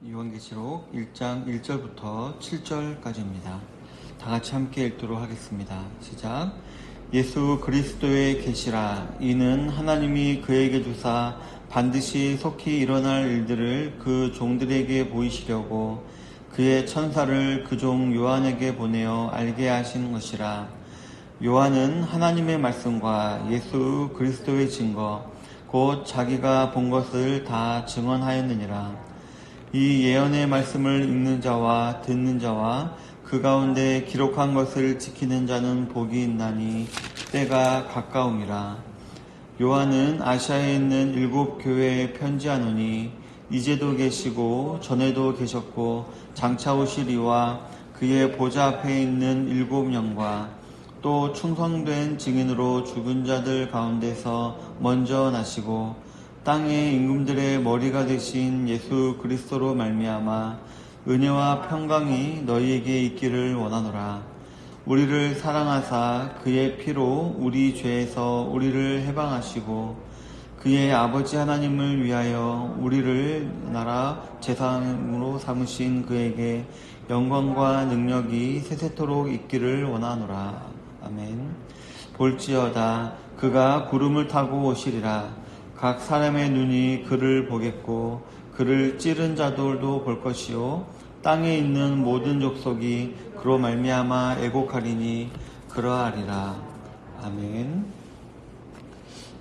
요한계시록 1장 1절부터 7절까지입니다. 다 같이 함께 읽도록 하겠습니다. 시작. 예수 그리스도의 계시라. 이는 하나님이 그에게 주사 반드시 속히 일어날 일들을 그 종들에게 보이시려고 그의 천사를 그 종 요한에게 보내어 알게 하신 것이라. 요한은 하나님의 말씀과 예수 그리스도의 증거 곧 자기가 본 것을 다 증언하였느니라. 이 예언의 말씀을 읽는 자와 듣는 자와 그 가운데 기록한 것을 지키는 자는 복이 있나니 때가 가까움이라. 요한은 아시아에 있는 7 교회에 편지하노니 이제도 계시고 전에도 계셨고 장차 오시리와 그의 보좌 앞에 있는 7 영과 또 충성된 증인으로 죽은 자들 가운데서 먼저 나시고 땅의 임금들의 머리가 되신 예수 그리스도로 말미암아 은혜와 평강이 너희에게 있기를 원하노라. 우리를 사랑하사 그의 피로 우리 죄에서 우리를 해방하시고 그의 아버지 하나님을 위하여 우리를 나라 제사장으로 삼으신 그에게 영광과 능력이 세세토록 있기를 원하노라. 아멘. 볼지어다 그가 구름을 타고 오시리라. 각 사람의 눈이 그를 보겠고 그를 찌른 자들도 볼 것이요 땅에 있는 모든 족속이 그로 말미암아 애곡하리니 그러하리라. 아멘.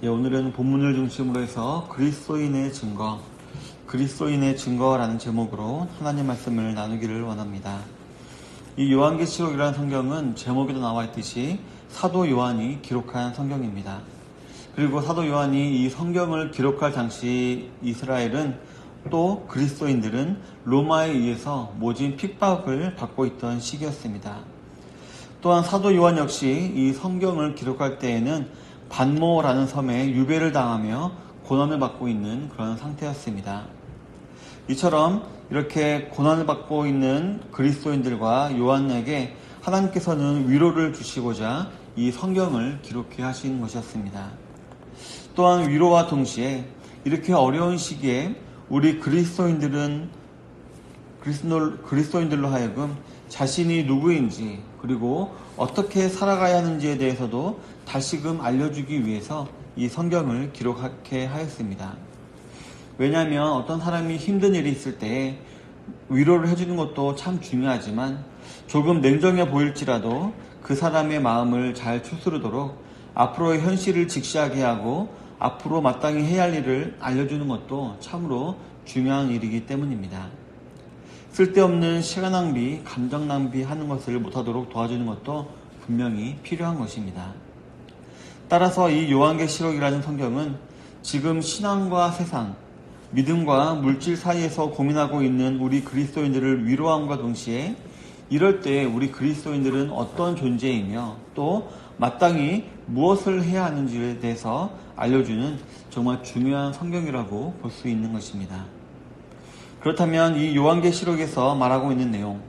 오늘은 본문을 중심으로 해서 그리스도인의 증거라는 제목으로 하나님 말씀을 나누기를 원합니다. 이 요한계시록이라는 성경은 제목에도 나와 있듯이 사도 요한이 기록한 성경입니다. 그리고 사도 요한이 이 성경을 기록할 당시 이스라엘은 또 그리스도인들은 로마에 의해서 모진 핍박을 받고 있던 시기였습니다. 또한 사도 요한 역시 이 성경을 기록할 때에는 반모라는 섬에 유배를 당하며 고난을 받고 있는 그런 상태였습니다. 이처럼 이렇게 고난을 받고 있는 그리스도인들과 요한에게 하나님께서는 위로를 주시고자 이 성경을 기록해 하신 것이었습니다. 또한 위로와 동시에 이렇게 어려운 시기에 우리 그리스도인들로 하여금 자신이 누구인지 그리고 어떻게 살아가야 하는지에 대해서도 다시금 알려주기 위해서 이 성경을 기록하게 하였습니다. 왜냐하면 어떤 사람이 힘든 일이 있을 때 위로를 해주는 것도 참 중요하지만 조금 냉정해 보일지라도 그 사람의 마음을 잘 추스르도록 앞으로의 현실을 직시하게 하고 앞으로 마땅히 해야 할 일을 알려주는 것도 참으로 중요한 일이기 때문입니다. 쓸데없는 시간 낭비, 감정 낭비하는 것을 못하도록 도와주는 것도 분명히 필요한 것입니다. 따라서 이 요한계시록이라는 성경은 지금 신앙과 세상, 믿음과 물질 사이에서 고민하고 있는 우리 그리스도인들을 위로함과 동시에 이럴 때 우리 그리스도인들은 어떤 존재이며 또 마땅히 무엇을 해야 하는지에 대해서 알려주는 정말 중요한 성경이라고 볼 수 있는 것입니다. 그렇다면 이 요한계시록에서 말하고 있는 내용,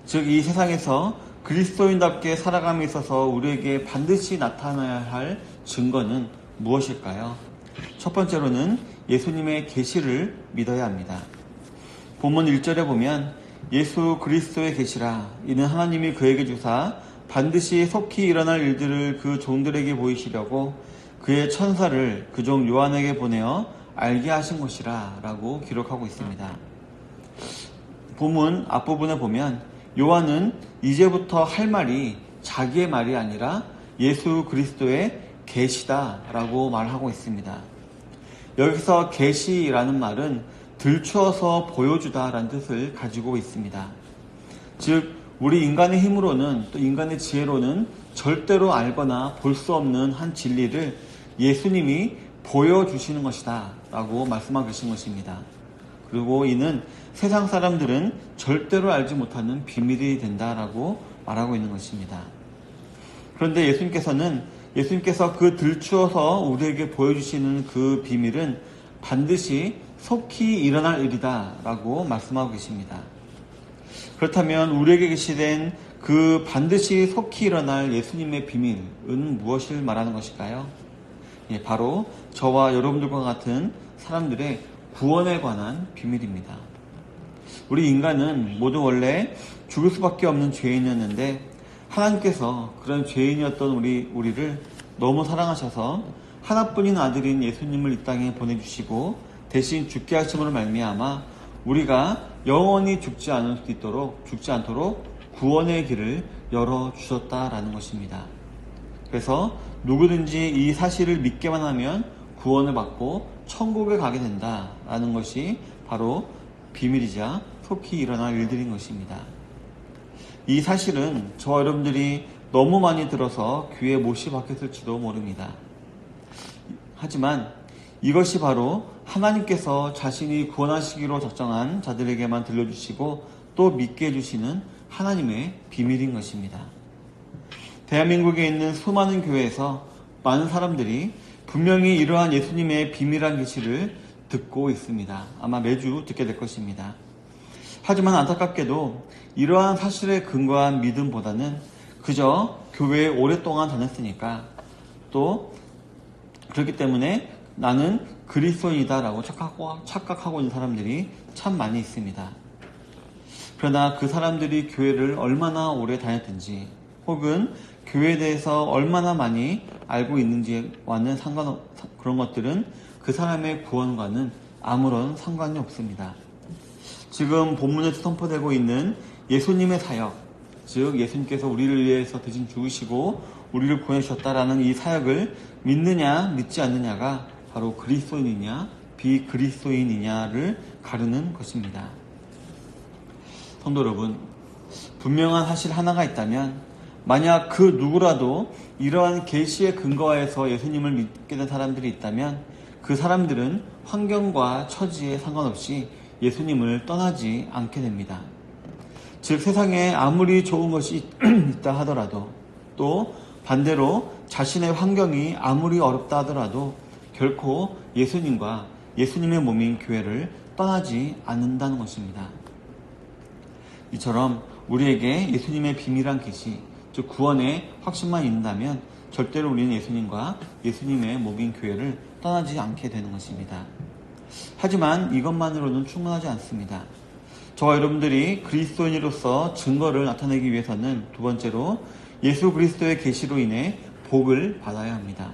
즉 이 세상에서 그리스도인답게 살아감에 있어서 우리에게 반드시 나타나야 할 증거는 무엇일까요? 첫 번째로는 예수님의 계시를 믿어야 합니다. 본문 1절에 보면 예수 그리스도의 계시라. 이는 하나님이 그에게 주사 반드시 속히 일어날 일들을 그 종들에게 보이시려고 그의 천사를 그 종 요한에게 보내어 알게 하신 것이라 라고 기록하고 있습니다. 본문 앞부분에 보면 요한은 이제부터 할 말이 자기의 말이 아니라 예수 그리스도의 계시다 라고 말하고 있습니다. 여기서 계시라는 말은 들추어서 보여주다 라는 뜻을 가지고 있습니다. 즉 우리 인간의 힘으로는 또 인간의 지혜로는 절대로 알거나 볼 수 없는 한 진리를 예수님이 보여주시는 것이다 라고 말씀하고 계신 것입니다. 그리고 이는 세상 사람들은 절대로 알지 못하는 비밀이 된다라고 말하고 있는 것입니다. 그런데 예수님께서 그 들추어서 우리에게 보여주시는 그 비밀은 반드시 속히 일어날 일이다 라고 말씀하고 계십니다. 그렇다면 우리에게 계시된 그 반드시 속히 일어날 예수님의 비밀은 무엇을 말하는 것일까요? 바로 저와 여러분들과 같은 사람들의 구원에 관한 비밀입니다. 우리 인간은 모두 원래 죽을 수밖에 없는 죄인이었는데 하나님께서 그런 죄인이었던 우리를 너무 사랑하셔서 하나뿐인 아들인 예수님을 이 땅에 보내주시고 대신 죽게 하심으로 말미암아 우리가 영원히 죽지 않도록 구원의 길을 열어주셨다라는 것입니다. 그래서 누구든지 이 사실을 믿기만 하면 구원을 받고 천국에 가게 된다라는 것이 바로 비밀이자 속히 일어날 일들인 것입니다. 이 사실은 저와 여러분들이 너무 많이 들어서 귀에 못이 박혔을지도 모릅니다. 하지만 이것이 바로 하나님께서 자신이 구원하시기로 작정한 자들에게만 들려주시고 또 믿게 해주시는 하나님의 비밀인 것입니다. 대한민국에 있는 수많은 교회에서 많은 사람들이 분명히 이러한 예수님의 비밀한 계시를 듣고 있습니다. 아마 매주 듣게 될 것입니다. 하지만 안타깝게도 이러한 사실에 근거한 믿음보다는 그저 교회에 오랫동안 다녔으니까 또 그렇기 때문에 나는 그리스도인이다라고 착각하고 있는 사람들이 참 많이 있습니다. 그러나 그 사람들이 교회를 얼마나 오래 다녔든지 혹은 교회에 대해서 얼마나 많이 알고 있는지와는 그런 것들은 그 사람의 구원과는 아무런 상관이 없습니다. 지금 본문에서 선포되고 있는 예수님의 사역, 즉 예수님께서 우리를 위해서 대신 죽으시고 우리를 구해주셨다라는 이 사역을 믿느냐 믿지 않느냐가 바로 그리스도인이냐 비그리스도인이냐를 가르는 것입니다. 성도 여러분, 분명한 사실 하나가 있다면 만약 그 누구라도 이러한 계시의 근거하에서 예수님을 믿게 된 사람들이 있다면 그 사람들은 환경과 처지에 상관없이 예수님을 떠나지 않게 됩니다. 즉 세상에 아무리 좋은 것이 있다 하더라도 또 반대로 자신의 환경이 아무리 어렵다 하더라도 결코 예수님과 예수님의 몸인 교회를 떠나지 않는다는 것입니다. 이처럼 우리에게 예수님의 비밀한 계시, 즉 구원의 확신만 있는다면 절대로 우리는 예수님과 예수님의 몸인 교회를 떠나지 않게 되는 것입니다. 하지만 이것만으로는 충분하지 않습니다. 저와 여러분들이 그리스도인으로서 증거를 나타내기 위해서는 두 번째로 예수 그리스도의 계시로 인해 복을 받아야 합니다.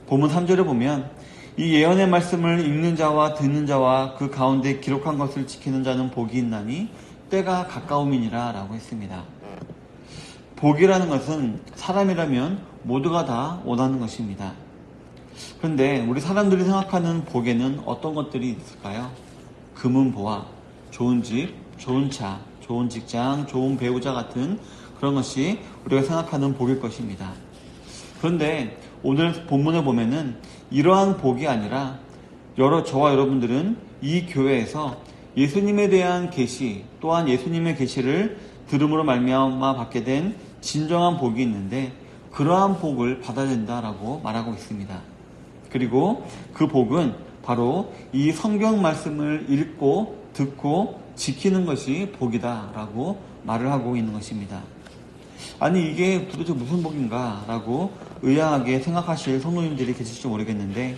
본문 3절을 보면 이 예언의 말씀을 읽는 자와 듣는 자와 그 가운데 기록한 것을 지키는 자는 복이 있나니 때가 가까움이니라 라고 했습니다. 복이라는 것은 사람이라면 모두가 다 원하는 것입니다. 그런데 우리 사람들이 생각하는 복에는 어떤 것들이 있을까요? 금은보화, 좋은 집, 좋은 차, 좋은 직장, 좋은 배우자 같은 그런 것이 우리가 생각하는 복일 것입니다. 그런데 오늘 본문을 보면은 이러한 복이 아니라 저와 여러분들은 이 교회에서 예수님에 대한 계시 또한 예수님의 계시를 들음으로 말미암아 받게 된 진정한 복이 있는데 그러한 복을 받아야 된다라고 말하고 있습니다. 그리고 그 복은 바로 이 성경 말씀을 읽고 듣고 지키는 것이 복이다라고 말을 하고 있는 것입니다. 아니 이게 도대체 무슨 복인가 라고 의아하게 생각하실 성도님들이 계실지 모르겠는데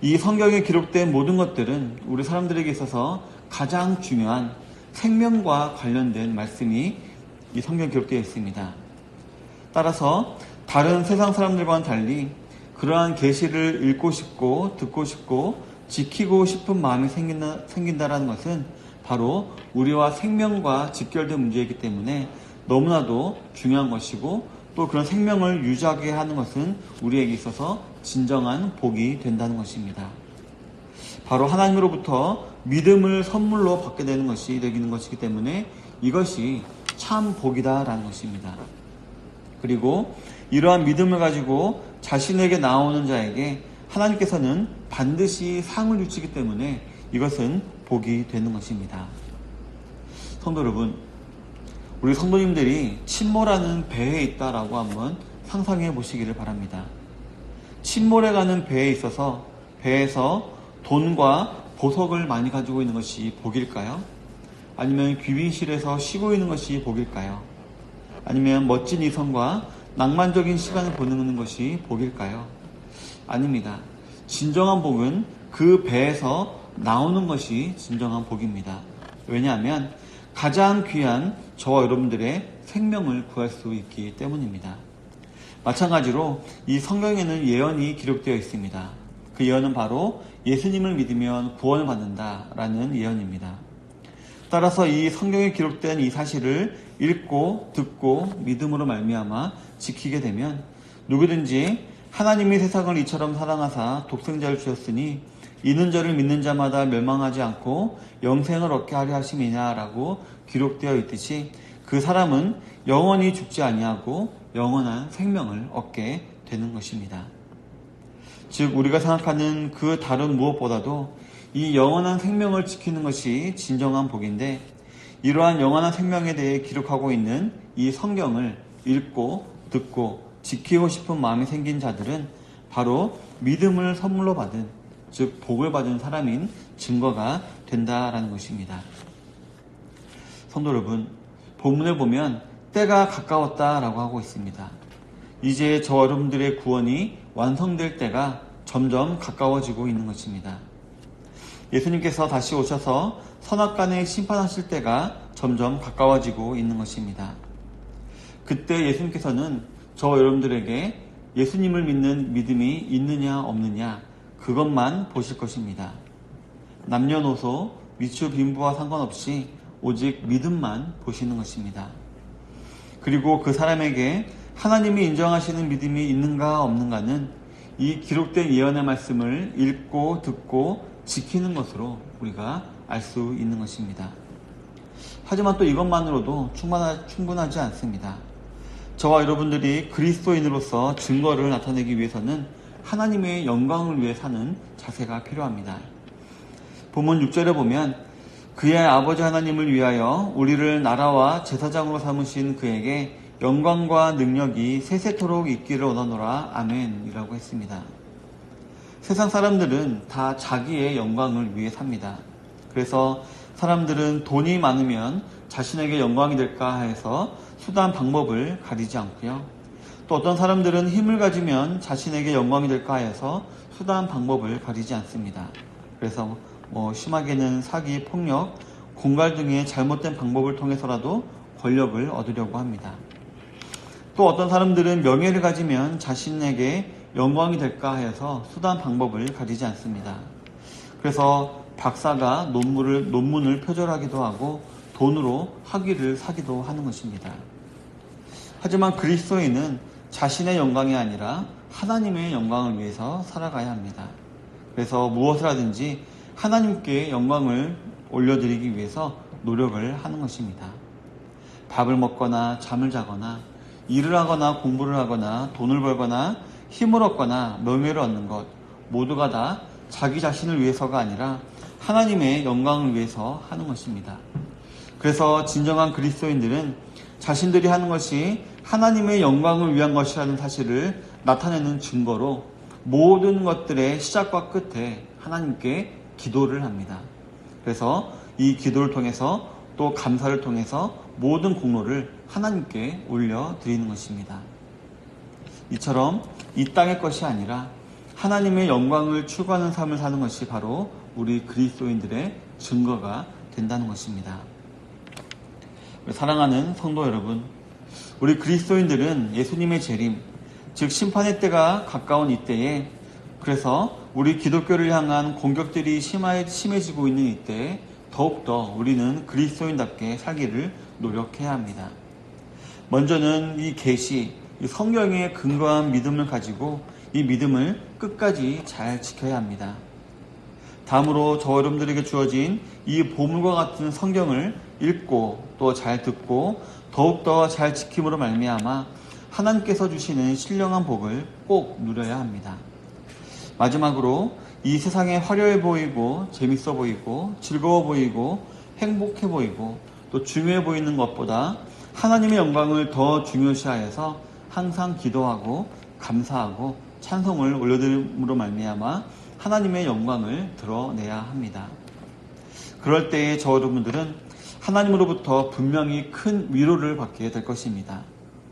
이 성경에 기록된 모든 것들은 우리 사람들에게 있어서 가장 중요한 생명과 관련된 말씀이 이 성경에 기록되어 있습니다. 따라서 다른 세상 사람들과는 달리 그러한 계시를 읽고 싶고 듣고 싶고 지키고 싶은 마음이 생긴다라는 것은 바로 우리와 생명과 직결된 문제이기 때문에 너무나도 중요한 것이고 또 그런 생명을 유지하게 하는 것은 우리에게 있어서 진정한 복이 된다는 것입니다. 바로 하나님으로부터 믿음을 선물로 받게 되는 것이기 때문에 이것이 참 복이다라는 것입니다. 그리고 이러한 믿음을 가지고 자신에게 나오는 자에게 하나님께서는 반드시 상을 주시기 때문에 이것은 복이 되는 것입니다. 성도 여러분, 우리 성도님들이 침몰하는 배에 있다라고 한번 상상해 보시기를 바랍니다. 침몰해 가는 배에 있어서 배에서 돈과 보석을 많이 가지고 있는 것이 복일까요? 아니면 귀빈실에서 쉬고 있는 것이 복일까요? 아니면 멋진 이성과 낭만적인 시간을 보내는 것이 복일까요? 아닙니다. 진정한 복은 그 배에서 나오는 것이 진정한 복입니다. 왜냐하면 가장 귀한 저와 여러분들의 생명을 구할 수 있기 때문입니다. 마찬가지로 이 성경에는 예언이 기록되어 있습니다. 그 예언은 바로 예수님을 믿으면 구원을 받는다라는 예언입니다. 따라서 이 성경에 기록된 이 사실을 읽고 듣고 믿음으로 말미암아 지키게 되면 누구든지 하나님이 세상을 이처럼 사랑하사 독생자를 주셨으니 이는 저를 믿는 자마다 멸망하지 않고 영생을 얻게 하려 하심이냐라고 기록되어 있듯이 그 사람은 영원히 죽지 아니하고 영원한 생명을 얻게 되는 것입니다. 즉 우리가 생각하는 그 다른 무엇보다도 이 영원한 생명을 지키는 것이 진정한 복인데, 이러한 영원한 생명에 대해 기록하고 있는 이 성경을 읽고 듣고 지키고 싶은 마음이 생긴 자들은 바로 믿음을 선물로 받은, 즉 복을 받은 사람인 증거가 된다라는 것입니다. 성도 여러분, 본문을 보면 때가 가까웠다라고 하고 있습니다. 이제 저와 여러분들의 구원이 완성될 때가 점점 가까워지고 있는 것입니다. 예수님께서 다시 오셔서 선악간에 심판하실 때가 점점 가까워지고 있는 것입니다. 그때 예수님께서는 저와 여러분들에게 예수님을 믿는 믿음이 있느냐 없느냐 그것만 보실 것입니다. 남녀노소 위추 빈부와 상관없이 오직 믿음만 보시는 것입니다. 그리고 그 사람에게 하나님이 인정하시는 믿음이 있는가 없는가는 이 기록된 예언의 말씀을 읽고 듣고 지키는 것으로 우리가 알 수 있는 것입니다. 하지만 또 이것만으로도 충분하지 않습니다. 저와 여러분들이 그리스도인으로서 증거를 나타내기 위해서는 하나님의 영광을 위해 사는 자세가 필요합니다. 본문 6절에 보면 그의 아버지 하나님을 위하여 우리를 나라와 제사장으로 삼으신 그에게 영광과 능력이 세세토록 있기를 원하노라 아멘이라고 했습니다. 세상 사람들은 다 자기의 영광을 위해 삽니다. 그래서 사람들은 돈이 많으면 자신에게 영광이 될까 해서 수단 방법을 가리지 않고요. 또 어떤 사람들은 힘을 가지면 자신에게 영광이 될까 해서 수단 방법을 가리지 않습니다. 그래서 심하게는 사기, 폭력, 공갈 등의 잘못된 방법을 통해서라도 권력을 얻으려고 합니다. 또 어떤 사람들은 명예를 가지면 자신에게 영광이 될까 해서 수단 방법을 가리지 않습니다. 그래서 박사가 논문을 표절하기도 하고 돈으로 학위를 사기도 하는 것입니다. 하지만 그리스도인은 자신의 영광이 아니라 하나님의 영광을 위해서 살아가야 합니다. 그래서 무엇을 하든지 하나님께 영광을 올려드리기 위해서 노력을 하는 것입니다. 밥을 먹거나 잠을 자거나 일을 하거나 공부를 하거나 돈을 벌거나 힘을 얻거나 명예를 얻는 것 모두가 다 자기 자신을 위해서가 아니라 하나님의 영광을 위해서 하는 것입니다. 그래서 진정한 그리스도인들은 자신들이 하는 것이 하나님의 영광을 위한 것이라는 사실을 나타내는 증거로 모든 것들의 시작과 끝에 하나님께 기도를 합니다. 그래서 이 기도를 통해서 또 감사를 통해서 모든 공로를 하나님께 올려드리는 것입니다. 이처럼 이 땅의 것이 아니라 하나님의 영광을 추구하는 삶을 사는 것이 바로 우리 그리스도인들의 증거가 된다는 것입니다. 사랑하는 성도 여러분, 우리 그리스도인들은 예수님의 재림, 즉 심판의 때가 가까운 이때에, 그래서 우리 기독교를 향한 공격들이 심해지고 있는 이때에 더욱더 우리는 그리스도인답게 살기를 노력해야 합니다. 먼저는 이 계시, 이 성경에 근거한 믿음을 가지고 이 믿음을 끝까지 잘 지켜야 합니다. 다음으로 저 여러분들에게 주어진 이 보물과 같은 성경을 읽고 또 잘 듣고 더욱더 잘 지킴으로 말미암아 하나님께서 주시는 신령한 복을 꼭 누려야 합니다. 마지막으로 이 세상에 화려해 보이고 재밌어 보이고 즐거워 보이고 행복해 보이고 또 중요해 보이는 것보다 하나님의 영광을 더 중요시하여서 항상 기도하고 감사하고 찬송을 올려드림으로 말미암아 하나님의 영광을 드러내야 합니다. 그럴 때에 저 여러분들은 하나님으로부터 분명히 큰 위로를 받게 될 것입니다.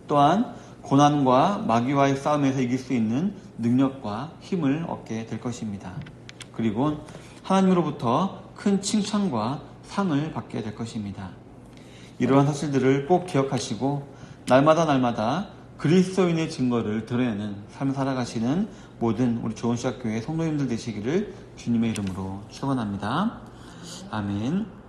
또한 고난과 마귀와의 싸움에서 이길 수 있는 능력과 힘을 얻게 될 것입니다. 그리고 하나님으로부터 큰 칭찬과 상을 받게 될 것입니다. 이러한 사실들을 꼭 기억하시고 날마다 그리스도인의 증거를 드러내는 삶을 살아가시는 모든 우리 조은시학교의 성도님들 되시기를 주님의 이름으로 축원합니다. 아멘.